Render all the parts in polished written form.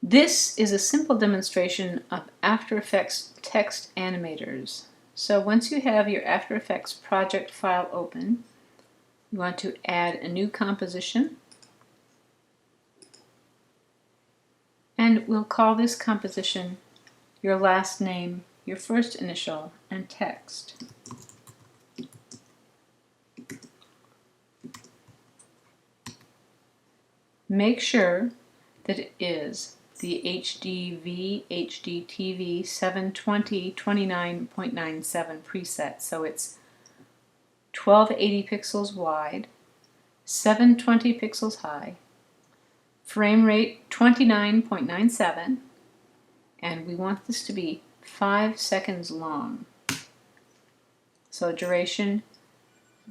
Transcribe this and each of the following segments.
This is a simple demonstration of After Effects Text Animators. So once you have your After Effects project file open, you want to add a new composition, and we'll call this composition your last name, your first initial, and text. Make sure that it is the HDV HDTV 720 29.97 preset. So it's 1280 pixels wide, 720 pixels high, frame rate 29.97, and we want this to be 5 seconds long. So duration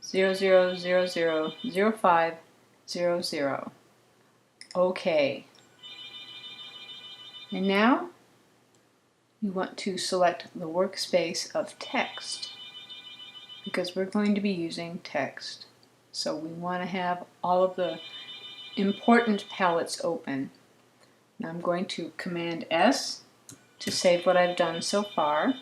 00000500. OK. And now you want to select the workspace of text because we're going to be using text. So we want to have all of the important palettes open. Now I'm going to Command S to save what I've done so far.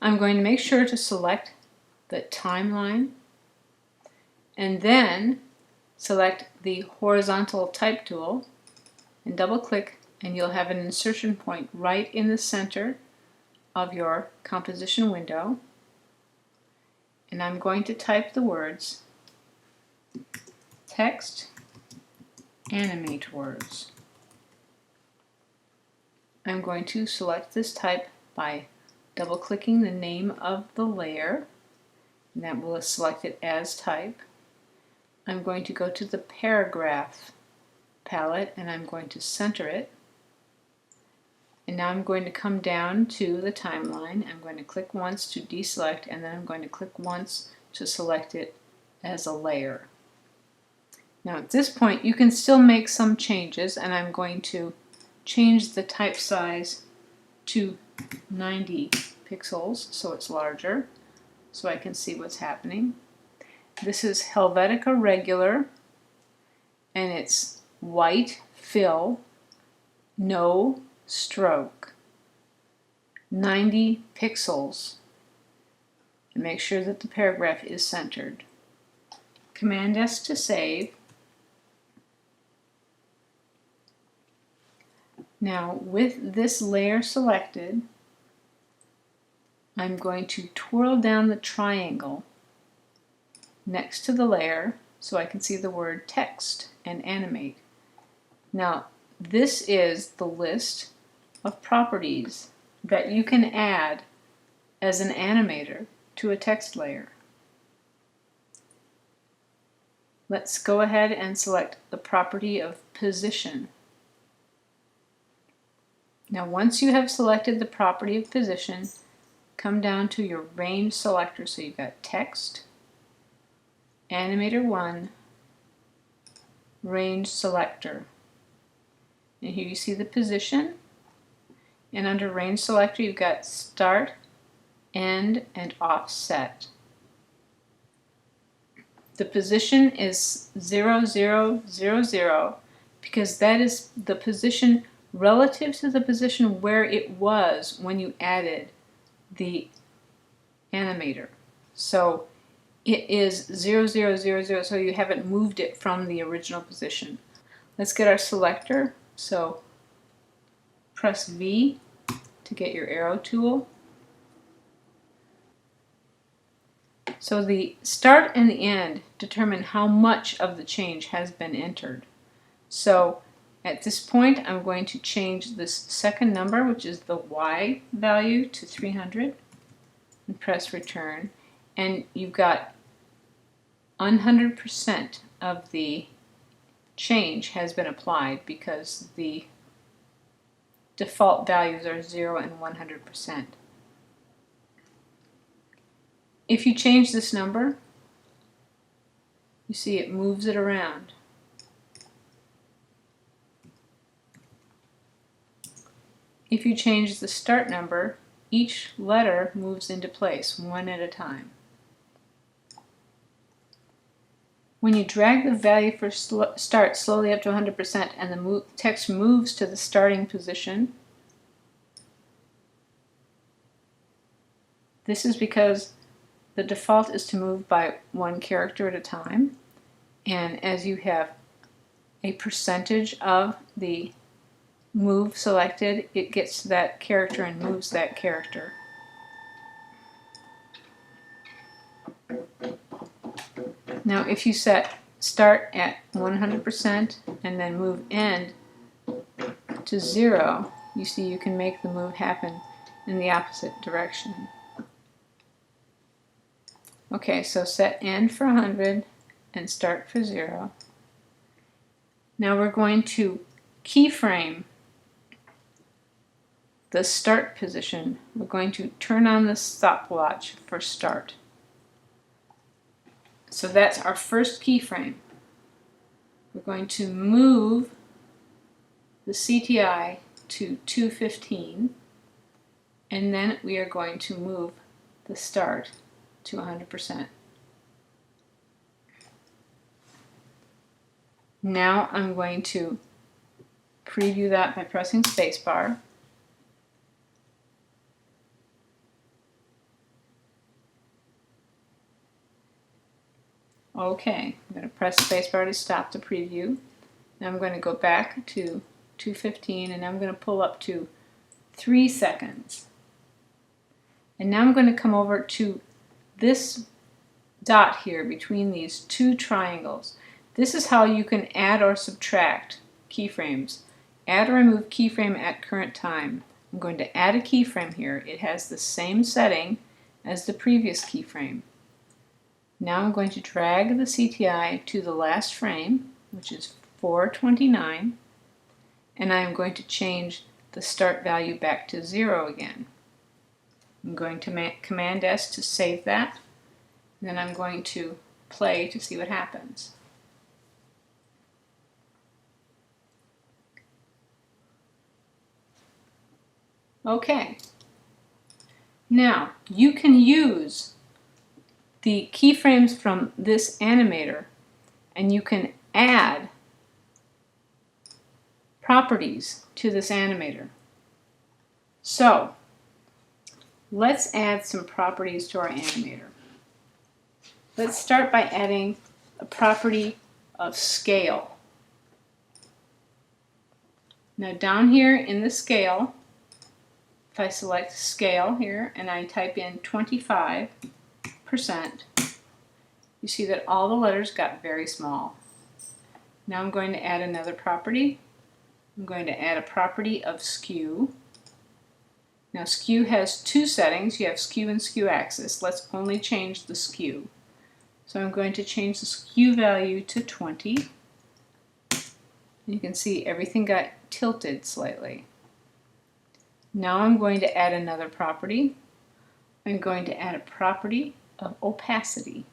I'm going to make sure to select the timeline and then select the horizontal type tool and double click, and you'll have an insertion point right in the center of your composition window. And I'm going to type the words Text Animators. I'm going to select this type by double clicking the name of the layer, and that will select it as type. I'm going to go to the paragraph palette and I'm going to center it. And now I'm going to come down to the timeline. I'm going to click once to deselect, and then I'm going to click once to select it as a layer. Now at this point you can still make some changes, and I'm going to change the type size to 90 pixels so it's larger so I can see what's happening. This is Helvetica Regular, and it's white fill, no stroke, 90 pixels. And make sure that the paragraph is centered. Command S to save. Now with this layer selected, I'm going to twirl down the triangle next to the layer so I can see the word text and animate. Now this is the list of properties that you can add as an animator to a text layer. Let's go ahead and select the property of position. Now once you have selected the property of position, come down to your Range Selector. So you've got Text, Animator 1, Range Selector. And here you see the position, and under Range Selector you've got Start, End, and Offset. The position is 0, 0, 0, 0 because that is the position relative to the position where it was when you added the animator. So it is 0, 0, 0, 0, so you haven't moved it from the original position. Let's get our selector. So press V to get your arrow tool. So the start and the end determine how much of the change has been entered. So at this point I'm going to change this second number, which is the Y value, to 300 and press return, and you've got 100% of the change has been applied because the default values are 0 and 100%. If you change this number, you see it moves it around. If you change the start number, each letter moves into place one at a time. When you drag the value for start slowly up to 100% and the text moves to the starting position, this is because the default is to move by one character at a time, and as you have a percentage of the move selected, it gets to that character and moves that character. Now if you set start at 100% and then move end to 0, you see you can make the move happen in the opposite direction. Okay, so set end for 100 and start for 0. Now we're going to keyframe the start position. We're going to turn on the stopwatch for start. So that's our first keyframe. We're going to move the CTI to 215, and then we are going to move the start to 100%. Now I'm going to preview that by pressing spacebar. Okay, I'm going to press spacebar to stop the preview. Now I'm going to go back to 215 and I'm going to pull up to 3 seconds. And now I'm going to come over to this dot here between these two triangles. This is how you can add or subtract keyframes. Add or remove keyframe at current time. I'm going to add a keyframe here. It has the same setting as the previous keyframe. Now I'm going to drag the CTI to the last frame, which is 429, and I'm going to change the start value back to 0 again. I'm going to Command-S to save that, and then I'm going to play to see what happens. Okay, now you can use the keyframes from this animator and you can add properties to this animator. So let's add some properties to our animator. Let's start by adding a property of scale. Now down here in the scale, if I select scale here and I type in 25%, you see that all the letters got very small. Now I'm going to add another property. I'm going to add a property of skew. Now skew has two settings. You have skew and skew axis. Let's only change the skew. So I'm going to change the skew value to 20. You can see everything got tilted slightly. Now I'm going to add another property. I'm going to add a property of opacity.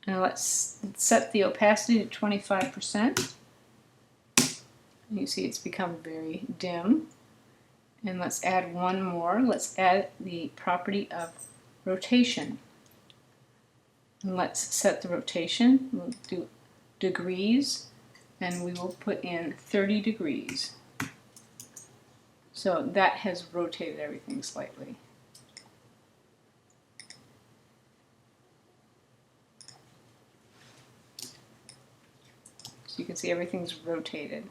Now let's set the opacity to 25%. You see it's become very dim. And let's add one more. Let's add the property of rotation. And let's set the rotation. We'll do degrees, and we will put in 30 degrees. So that has rotated everything slightly. So you can see everything's rotated.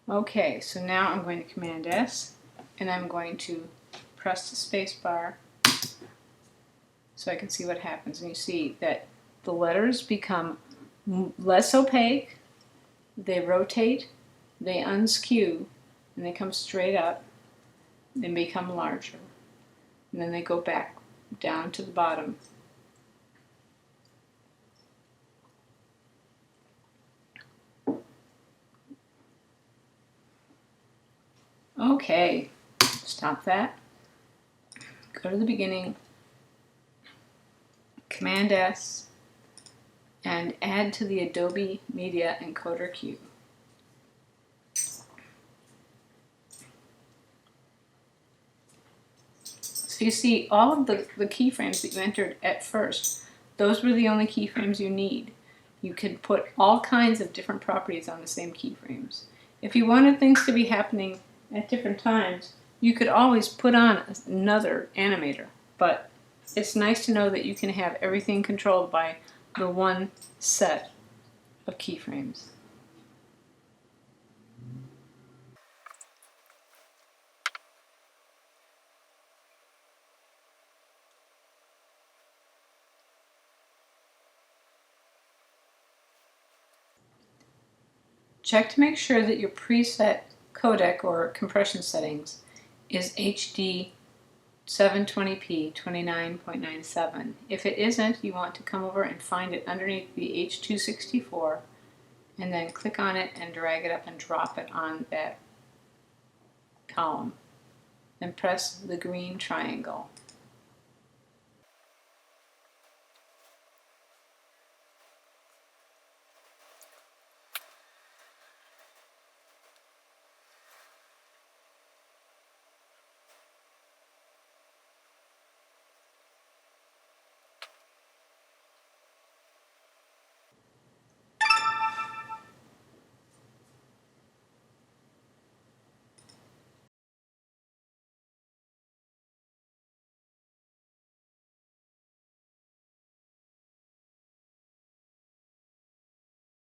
Okay, so now I'm going to Command-S and I'm going to press the space bar so I can see what happens. And you see that the letters become less opaque, they rotate, they unskew, and they come straight up and become larger. And then they go back down to the bottom. Okay, stop that. Go to the beginning, Command-S, and add to the Adobe Media Encoder queue. So you see all of the keyframes that you entered at first, those were the only keyframes you need. You could put all kinds of different properties on the same keyframes. If you wanted things to be happening at different times, you could always put on another animator, but it's nice to know that you can have everything controlled by the one set of keyframes. Check to make sure that your preset codec or compression settings is HD 720p 29.97. If it isn't, you want to come over and find it underneath the H.264 and then click on it and drag it up and drop it on that column. Then press the green triangle.